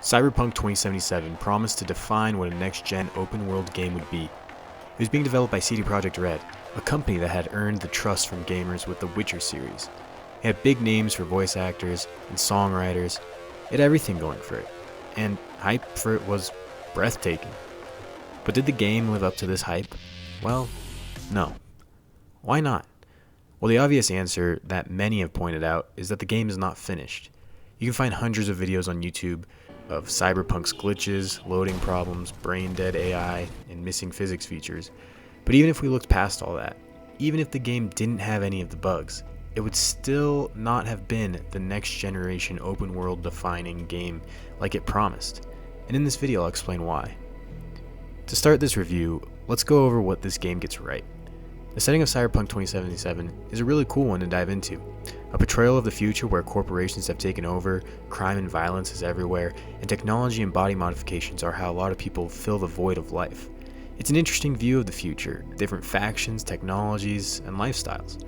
CyberPunk 2077 promised to define what a next-gen open-world game would be. It was being developed by CD Projekt Red, a company that had earned the trust from gamers with the Witcher series. It had big names for voice actors and songwriters. It had everything going for it, and hype for it was breathtaking. But did the game live up to this hype? Well, no. Why not? Well, the obvious answer that many have pointed out is that the game is not finished. You can find hundreds of videos on YouTube of Cyberpunk's glitches, loading problems, brain-dead AI, and missing physics features. But even if we looked past all that, even if the game didn't have any of the bugs, it would still not have been the next-generation open-world defining game like it promised. And in this video, I'll explain why. To start this review, let's go over what this game gets right. The setting of Cyberpunk 2077 is a really cool one to dive into. A portrayal of the future where corporations have taken over, crime and violence is everywhere, and technology and body modifications are how a lot of people fill the void of life. It's an interesting view of the future, different factions, technologies, and lifestyles.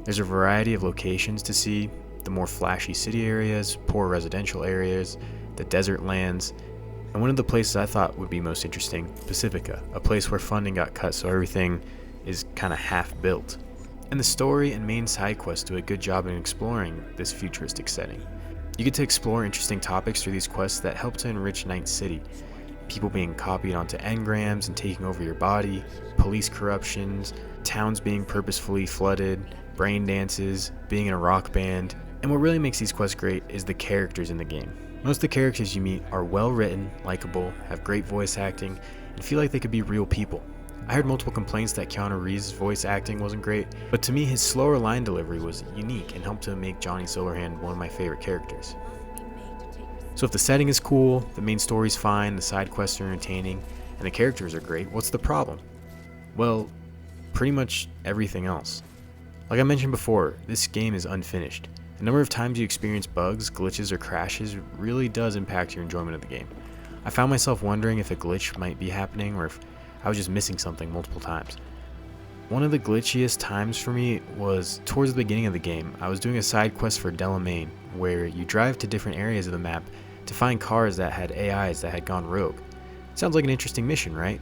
There's a variety of locations to see, the more flashy city areas, poor residential areas, the desert lands, and one of the places I thought would be most interesting, Pacifica, a place where funding got cut so everything is kind of half-built. And the story and main side quests do a good job in exploring this futuristic setting. You get to explore interesting topics through these quests that help to enrich Night City. People being copied onto engrams and taking over your body, police corruptions, towns being purposefully flooded, brain dances, being in a rock band. And what really makes these quests great is the characters in the game. Most of the characters you meet are well written, likable, have great voice acting, and feel like they could be real people. I heard multiple complaints that Keanu Reeves' voice acting wasn't great, but to me his slower line delivery was unique and helped to make Johnny Silverhand one of my favorite characters. So if the setting is cool, the main story's fine, the side quests are entertaining, and the characters are great, what's the problem? Well, pretty much everything else. Like I mentioned before, this game is unfinished. The number of times you experience bugs, glitches, or crashes really does impact your enjoyment of the game. I found myself wondering if a glitch might be happening or if I was just missing something multiple times. One of the glitchiest times for me was towards the beginning of the game. I was doing a side quest for Delamain, where you drive to different areas of the map to find cars that had AIs that had gone rogue. Sounds like an interesting mission, right?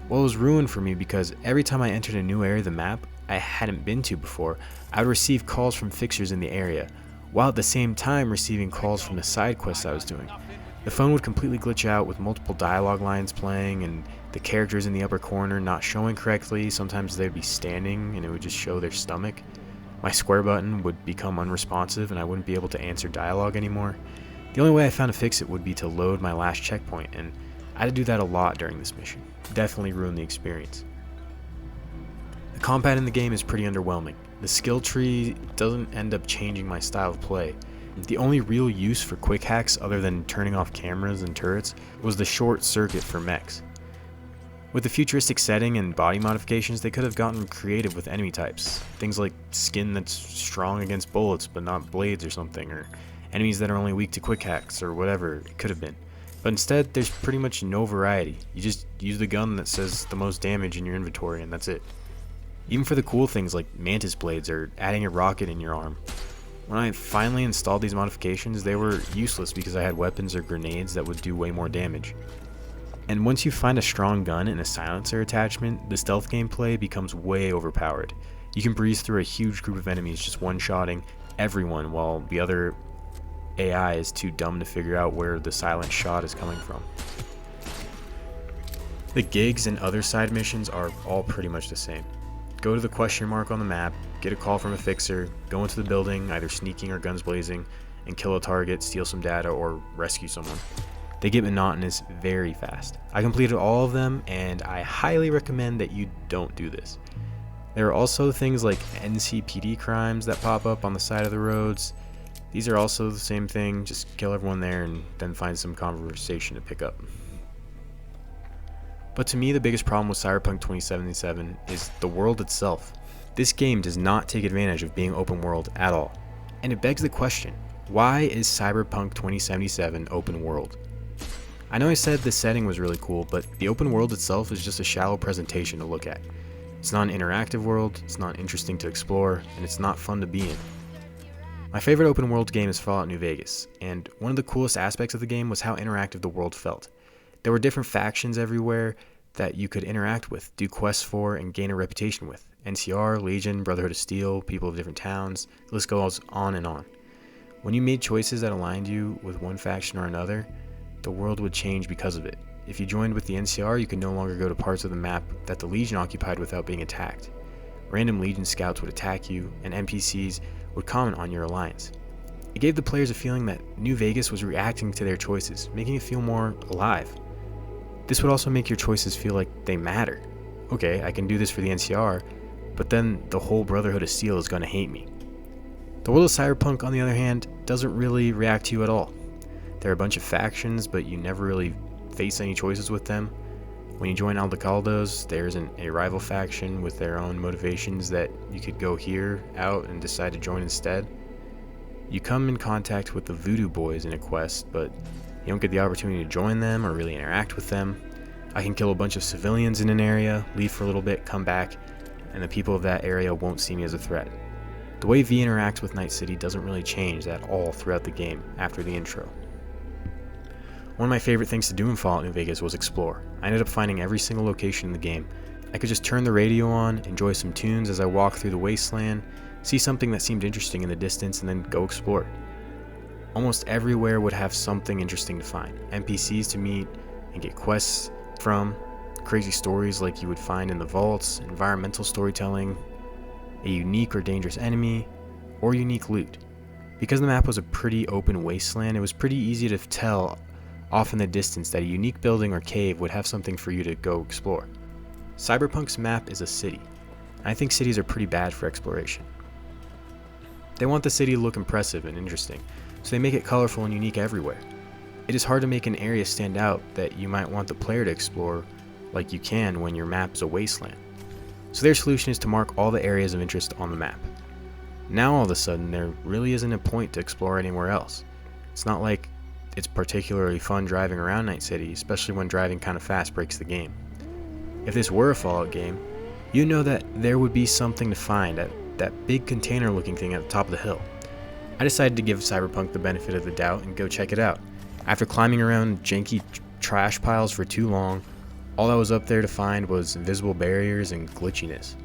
Well, it was ruined for me because every time I entered a new area of the map I hadn't been to before, I would receive calls from fixers in the area, while at the same time receiving calls from the side quests I was doing. The phone would completely glitch out with multiple dialogue lines playing and the characters in the upper corner not showing correctly. Sometimes they'd be standing and it would just show their stomach. My square button would become unresponsive and I wouldn't be able to answer dialogue anymore. The only way I found to fix it would be to load my last checkpoint, and I had to do that a lot during this mission. Definitely ruined the experience. The combat in the game is pretty underwhelming. The skill tree doesn't end up changing my style of play. The only real use for quick hacks other than turning off cameras and turrets was the short circuit for mechs. With the futuristic setting and body modifications, they could have gotten creative with enemy types. Things like skin that's strong against bullets but not blades or something, or enemies that are only weak to quick hacks or whatever it could have been. But instead, there's pretty much no variety. You just use the gun that says the most damage in your inventory and that's it. Even for the cool things like mantis blades or adding a rocket in your arm. When I finally installed these modifications, they were useless because I had weapons or grenades that would do way more damage. And once you find a strong gun and a silencer attachment, the stealth gameplay becomes way overpowered. You can breeze through a huge group of enemies just one-shotting everyone while the other AI is too dumb to figure out where the silent shot is coming from. The gigs and other side missions are all pretty much the same. Go to the question mark on the map, get a call from a fixer, go into the building, either sneaking or guns blazing, and kill a target, steal some data, or rescue someone. They get monotonous very fast. I completed all of them, and I highly recommend that you don't do this. There are also things like NCPD crimes that pop up on the side of the roads. These are also the same thing, just kill everyone there and then find some conversation to pick up. But to me, the biggest problem with Cyberpunk 2077 is the world itself. This game does not take advantage of being open world at all. And it begs the question, why is Cyberpunk 2077 open world? I know I said the setting was really cool, but the open world itself is just a shallow presentation to look at. It's not an interactive world, it's not interesting to explore, and it's not fun to be in. My favorite open world game is Fallout New Vegas, and one of the coolest aspects of the game was how interactive the world felt. There were different factions everywhere that you could interact with, do quests for, and gain a reputation with. NCR, Legion, Brotherhood of Steel, people of different towns, the list goes on and on. When you made choices that aligned you with one faction or another, the world would change because of it. If you joined with the NCR, you could no longer go to parts of the map that the Legion occupied without being attacked. Random Legion scouts would attack you, and NPCs would comment on your alliance. It gave the players a feeling that New Vegas was reacting to their choices, making it feel more alive. This would also make your choices feel like they matter. Okay, I can do this for the NCR, but then the whole Brotherhood of Steel is going to hate me. The world of Cyberpunk, on the other hand, doesn't really react to you at all. There are a bunch of factions, but you never really face any choices with them. When you join Aldecaldos, there's a rival faction with their own motivations that you could go hear out and decide to join instead. You come in contact with the Voodoo Boys in a quest, but you don't get the opportunity to join them or really interact with them. I can kill a bunch of civilians in an area, leave for a little bit, come back, and the people of that area won't see me as a threat. The way V interacts with Night City doesn't really change at all throughout the game after the intro. One of my favorite things to do in Fallout New Vegas was explore. I ended up finding every single location in the game. I could just turn the radio on, enjoy some tunes as I walked through the wasteland, see something that seemed interesting in the distance, and then go explore. Almost everywhere would have something interesting to find. NPCs to meet and get quests from, crazy stories like you would find in the vaults, environmental storytelling, a unique or dangerous enemy, or unique loot. Because the map was a pretty open wasteland, it was pretty easy to tell off in the distance that a unique building or cave would have something for you to go explore. Cyberpunk's map is a city, and I think cities are pretty bad for exploration. They want the city to look impressive and interesting, so they make it colorful and unique everywhere. It is hard to make an area stand out that you might want the player to explore like you can when your map is a wasteland. So their solution is to mark all the areas of interest on the map. Now all of a sudden there really isn't a point to explore anywhere else. It's not like it's particularly fun driving around Night City, especially when driving kind of fast breaks the game. If this were a Fallout game, you know that there would be something to find at that big container looking thing at the top of the hill. I decided to give Cyberpunk the benefit of the doubt and go check it out. After climbing around janky trash piles for too long, all that was up there to find was invisible barriers and glitchiness.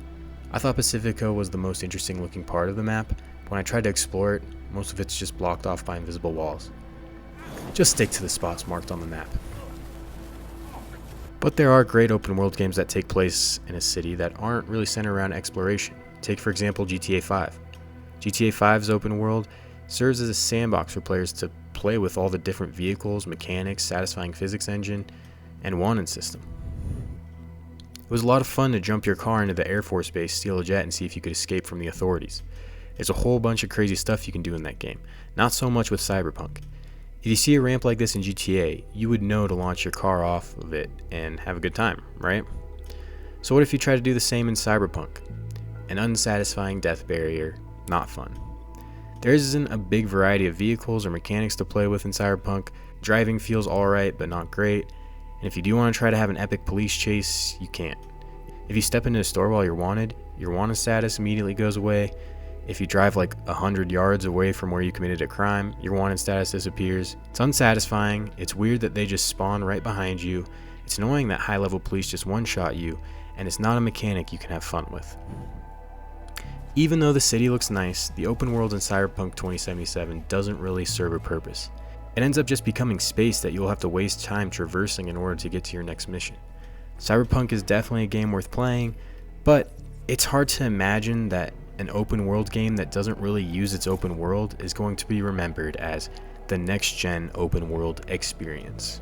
I thought Pacifico was the most interesting looking part of the map. When I tried to explore it, most of it's just blocked off by invisible walls. Just stick to the spots marked on the map. But there are great open world games that take place in a city that aren't really centered around exploration. Take for example GTA 5. GTA 5's open world serves as a sandbox for players to play with all the different vehicles, mechanics, satisfying physics engine, and wanted system. It was a lot of fun to jump your car into the Air Force Base, steal a jet, and see if you could escape from the authorities. There's a whole bunch of crazy stuff you can do in that game, not so much with Cyberpunk. If you see a ramp like this in GTA, you would know to launch your car off of it and have a good time, right? So what if you try to do the same in Cyberpunk? An unsatisfying death barrier, not fun. There isn't a big variety of vehicles or mechanics to play with in Cyberpunk. Driving feels alright but not great, and if you do want to try to have an epic police chase, you can't. If you step into a store while you're wanted, your wanted status immediately goes away. If you drive like 100 yards away from where you committed a crime, your wanted status disappears. It's unsatisfying, it's weird that they just spawn right behind you, it's annoying that high-level police just one-shot you, and it's not a mechanic you can have fun with. Even though the city looks nice, the open world in Cyberpunk 2077 doesn't really serve a purpose. It ends up just becoming space that you'll have to waste time traversing in order to get to your next mission. Cyberpunk is definitely a game worth playing, but it's hard to imagine that an open world game that doesn't really use its open world is going to be remembered as the next gen open world experience.